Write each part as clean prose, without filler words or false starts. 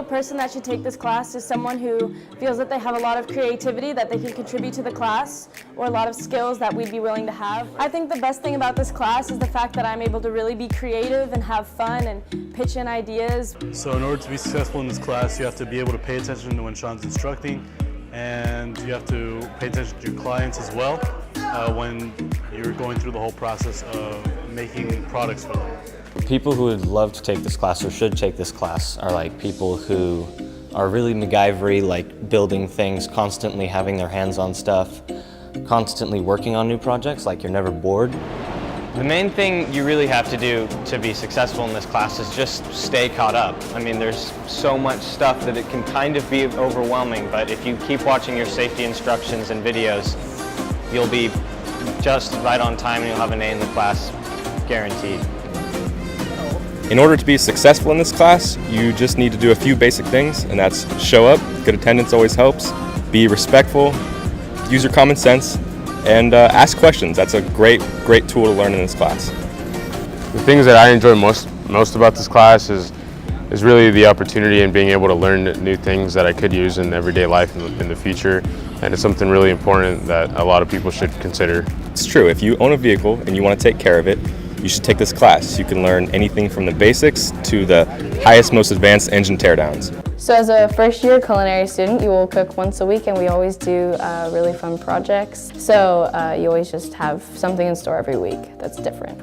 person that should take this class is someone who feels that they have a lot of creativity that they can contribute to the class, or a lot of skills that we'd be willing to have. I think the best thing about this class is the fact that I'm able to really be creative and have fun and pitch in ideas. So in order to be successful in this class, you have to be able to pay attention to when Sean's instructing, and you have to pay attention to your clients as well when you're going through the whole process of making products for them. People who would love to take this class or should take this class are like people who are really MacGyver-y, like building things, constantly having their hands on stuff, constantly working on new projects, like you're never bored. The main thing you really have to do to be successful in this class is just stay caught up. I mean, there's so much stuff that it can kind of be overwhelming, but if you keep watching your safety instructions and videos, you'll be just right on time and you'll have an A in the class, guaranteed. In order to be successful in this class, you just need to do a few basic things, and that's show up, good attendance always helps, be respectful, use your common sense, and ask questions. That's a great tool to learn in this class. The things that I enjoy most about this class is really the opportunity and being able to learn new things that I could use in everyday life in the future, and it's something really important that a lot of people should consider. It's true, if you own a vehicle and you want to take care of it, you should take this class. You can learn anything from the basics to the highest, most advanced engine teardowns. So as a first-year culinary student, you will cook once a week, and we always do really fun projects. So you always just have something in store every week that's different.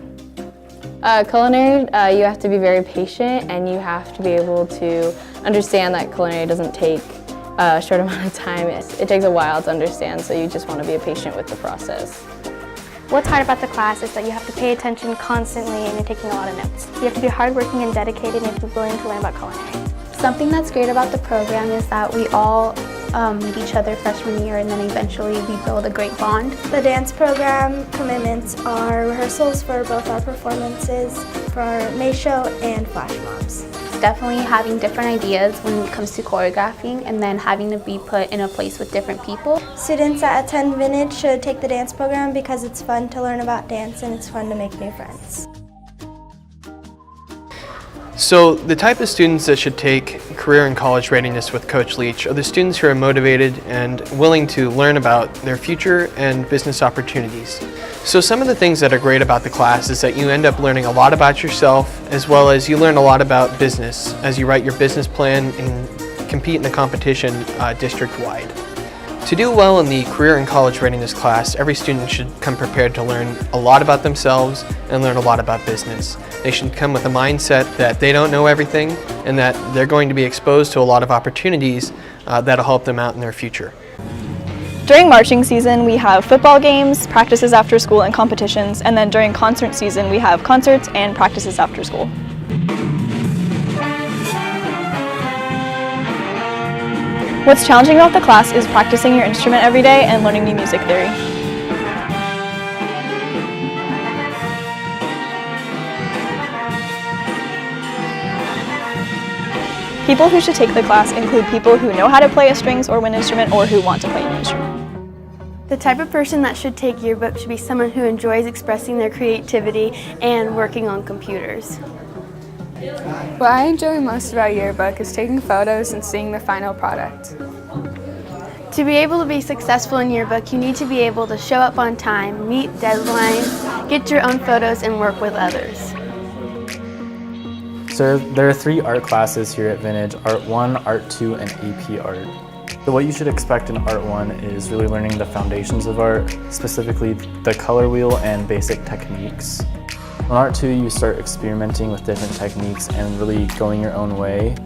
Culinary, you have to be very patient, and you have to be able to understand that culinary doesn't take a short amount of time. It takes a while to understand, so you just want to be patient with the process. What's hard about the class is that you have to pay attention constantly and you're taking a lot of notes. You have to be hardworking and dedicated and be willing to learn about culinary. Something that's great about the program is that we all meet each other freshman year, and then eventually we build a great bond. The dance program commitments are rehearsals for both our performances for our May show and flash mobs. Definitely having different ideas when it comes to choreographing, and then having to be put in a place with different people. Students that attend Vintage should take the dance program because it's fun to learn about dance and it's fun to make new friends. So the type of students that should take career and college readiness with Coach Leach are the students who are motivated and willing to learn about their future and business opportunities. So some of the things that are great about the class is that you end up learning a lot about yourself, as well as you learn a lot about business as you write your business plan and compete in the competition district-wide. To do well in the career and college readiness class, every student should come prepared to learn a lot about themselves and learn a lot about business. They should come with a mindset that they don't know everything and that they're going to be exposed to a lot of opportunities that'll help them out in their future. During marching season, we have football games, practices after school, and competitions, and then during concert season, we have concerts and practices after school. What's challenging about the class is practicing your instrument every day and learning new music theory. People who should take the class include people who know how to play a strings or wind instrument, or who want to play an instrument. The type of person that should take Yearbook should be someone who enjoys expressing their creativity and working on computers. What I enjoy most about Yearbook is taking photos and seeing the final product. To be able to be successful in Yearbook, you need to be able to show up on time, meet deadlines, get your own photos, and work with others. So there are 3 art classes here at Vintage: Art 1, Art 2, and AP Art. So what you should expect in Art 1 is really learning the foundations of art, specifically the color wheel and basic techniques. In Art 2, you start experimenting with different techniques and really going your own way.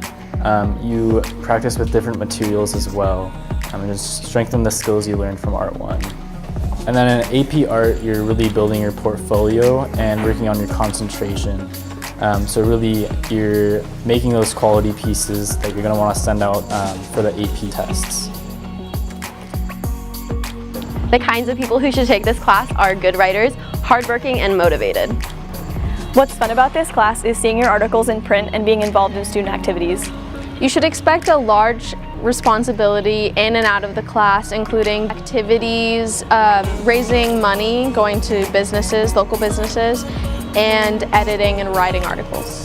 You practice with different materials as well, and just strengthen the skills you learned from Art 1. And then in AP Art, you're really building your portfolio and working on your concentration. So really, you're making those quality pieces that you're going to want to send out for the AP tests. The kinds of people who should take this class are good writers, hardworking, and motivated. What's fun about this class is seeing your articles in print and being involved in student activities. You should expect a large responsibility in and out of the class, including activities, raising money, going to businesses, local businesses, and editing and writing articles.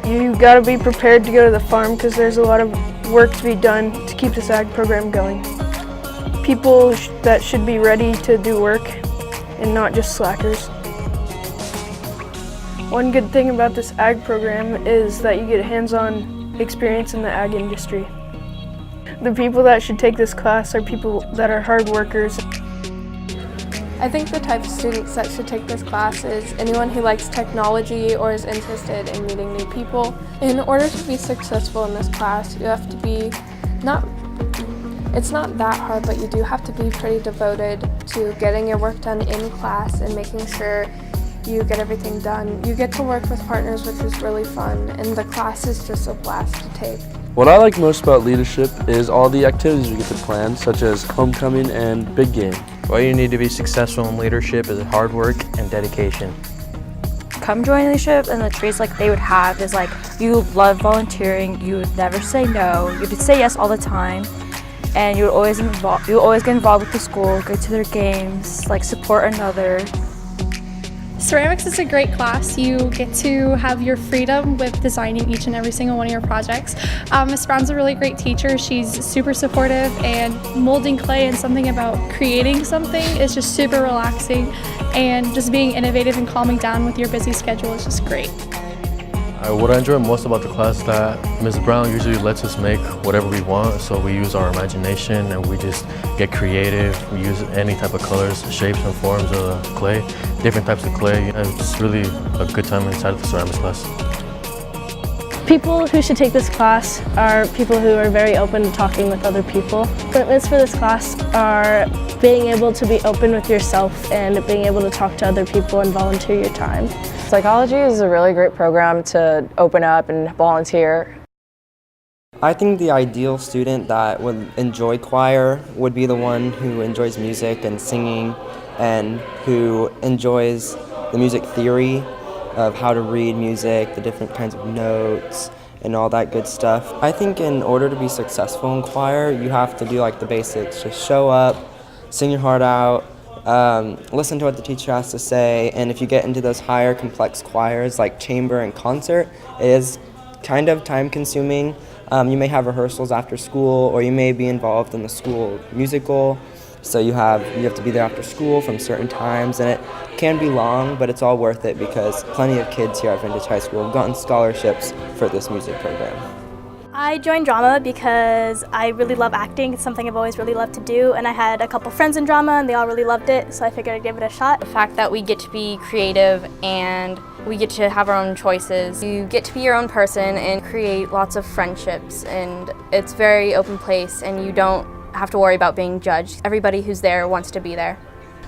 You gotta be prepared to go to the farm because there's a lot of work to be done to keep this ag program going. People that should be ready to do work and not just slackers. One good thing about this ag program is that you get hands-on experience in the ag industry. The people that should take this class are people that are hard workers. I think the type of students that should take this class is anyone who likes technology or is interested in meeting new people. In order to be successful in this class, you have to be it's not that hard, but you do have to be pretty devoted to getting your work done in class and making sure you get everything done. You get to work with partners, which is really fun, and the class is just a blast to take. What I like most about leadership is all the activities we get to plan, such as homecoming and big game. All you need to be successful in leadership is hard work and dedication. Come join leadership, and the traits like they would have is like you love volunteering, you would never say no, you would say yes all the time, and you would always get involved with the school, go to their games, like support another. Ceramics is a great class. You get to have your freedom with designing each and every single one of your projects. Ms. Brown's a really great teacher. She's super supportive, and molding clay and something about creating something is just super relaxing, and just being innovative and calming down with your busy schedule is just great. What I enjoy most about the class is that Ms. Brown usually lets us make whatever we want, so we use our imagination and we just get creative. We use any type of colors, shapes and forms of clay, different types of clay. It's really a good time inside of the ceramics class. People who should take this class are people who are very open to talking with other people. Commitments for this class are being able to be open with yourself and being able to talk to other people and volunteer your time. Psychology is a really great program to open up and volunteer. I think the ideal student that would enjoy choir would be the one who enjoys music and singing and who enjoys the music theory of how to read music, the different kinds of notes, and all that good stuff. I think in order to be successful in choir, you have to do like the basics. Just show up, sing your heart out, listen to what the teacher has to say, and if you get into those higher complex choirs like chamber and concert, it is kind of time consuming. You may have rehearsals after school, or you may be involved in the school musical. So you have to be there after school from certain times, and it can be long, but it's all worth it because plenty of kids here at Vintage High School have gotten scholarships for this music program. I joined drama because I really love acting. It's something I've always really loved to do, and I had a couple friends in drama and they all really loved it, so I figured I'd give it a shot. The fact that we get to be creative and we get to have our own choices. You get to be your own person and create lots of friendships, and it's a very open place, and you don't have to worry about being judged. Everybody who's there wants to be there.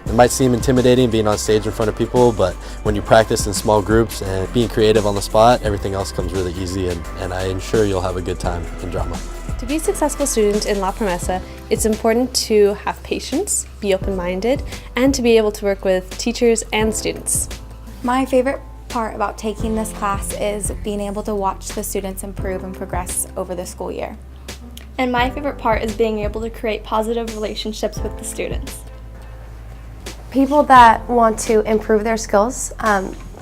It might seem intimidating being on stage in front of people, but when you practice in small groups and being creative on the spot, everything else comes really easy, and I am sure you'll have a good time in drama. To be a successful student in La Promesa, it's important to have patience, be open-minded, and to be able to work with teachers and students. My favorite part about taking this class is being able to watch the students improve and progress over the school year. And my favorite part is being able to create positive relationships with the students. People that want to improve their skills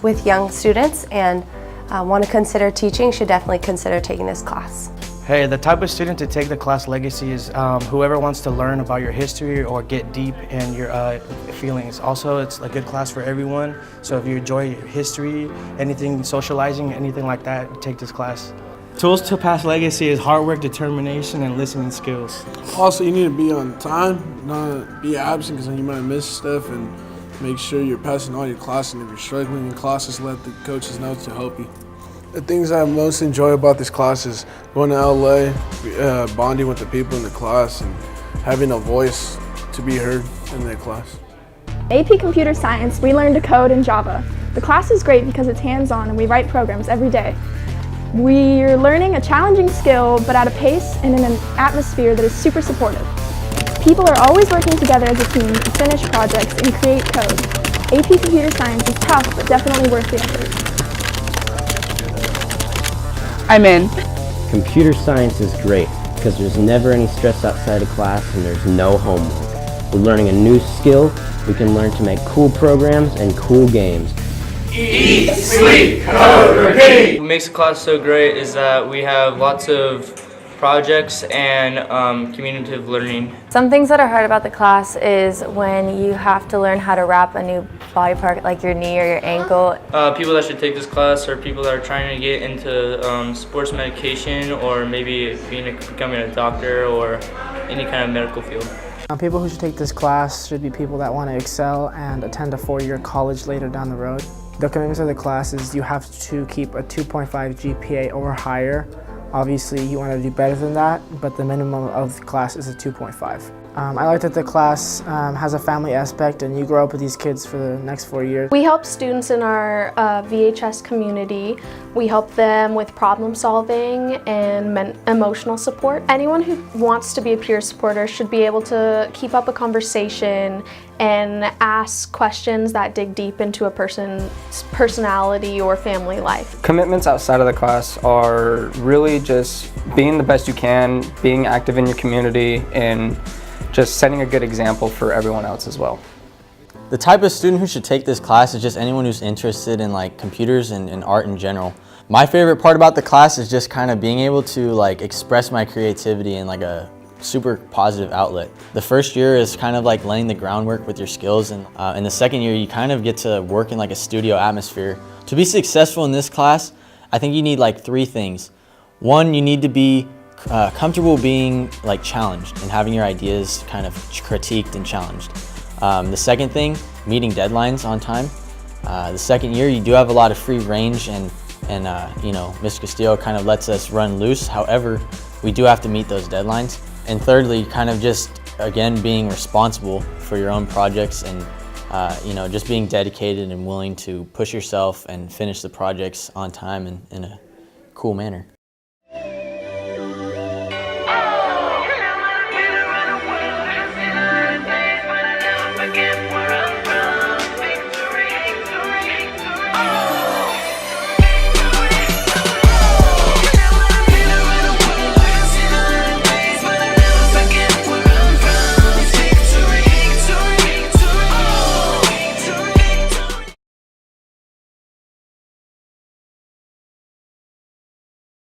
with young students and want to consider teaching should definitely consider taking this class. Hey, the type of student to take the class Legacy is whoever wants to learn about your history or get deep in your feelings. Also, it's a good class for everyone, so if you enjoy history, anything, socializing, anything like that, take this class. Tools to pass Legacy is hard work, determination, and listening skills. Also, you need to be on time, not be absent because then you might miss stuff, and make sure you're passing all your classes, and if you're struggling in classes, let the coaches know to help you. The things I most enjoy about this class is going to LA, bonding with the people in the class, and having a voice to be heard in the class. AP Computer Science, we learn to code in Java. The class is great because it's hands-on and we write programs every day. We're learning a challenging skill, but at a pace and in an atmosphere that is super supportive. People are always working together as a team to finish projects and create code. AP Computer Science is tough, but definitely worth the effort. I'm in. Computer science is great because there's never any stress outside of class and there's no homework. We're learning a new skill. We can learn to make cool programs and cool games. Eat, sleep, code, repeat! What makes the class so great is that we have lots of projects and communicative learning. Some things that are hard about the class is when you have to learn how to wrap a new body part like your knee or your ankle. People that should take this class are people that are trying to get into sports medication or maybe becoming a doctor or any kind of medical field. People who should take this class should be people that want to excel and attend a 4-year college later down the road. The commitments of the class is you have to keep a 2.5 GPA or higher. Obviously, you want to do better than that, but the minimum of the class is a 2.5. I like that the class has a family aspect and you grow up with these kids for the next 4 years. We help students in our VHS community. We help them with problem solving and emotional support. Anyone who wants to be a peer supporter should be able to keep up a conversation and ask questions that dig deep into a person's personality or family life. Commitments outside of the class are really just being the best you can, being active in your community, and just setting a good example for everyone else as well. The type of student who should take this class is just anyone who's interested in like computers and art in general. My favorite part about the class is just kind of being able to like express my creativity in like a super positive outlet. The first year is kind of like laying the groundwork with your skills, and in the second year you kind of get to work in like a studio atmosphere. To be successful in this class, I think you need like 3 things. One, you need to be comfortable being like challenged and having your ideas kind of critiqued and challenged. The second thing, meeting deadlines on time. The second year, you do have a lot of free range, and you know, Ms. Castillo kind of lets us run loose. However, we do have to meet those deadlines. And thirdly, kind of just again being responsible for your own projects and you know, just being dedicated and willing to push yourself and finish the projects on time and in a cool manner.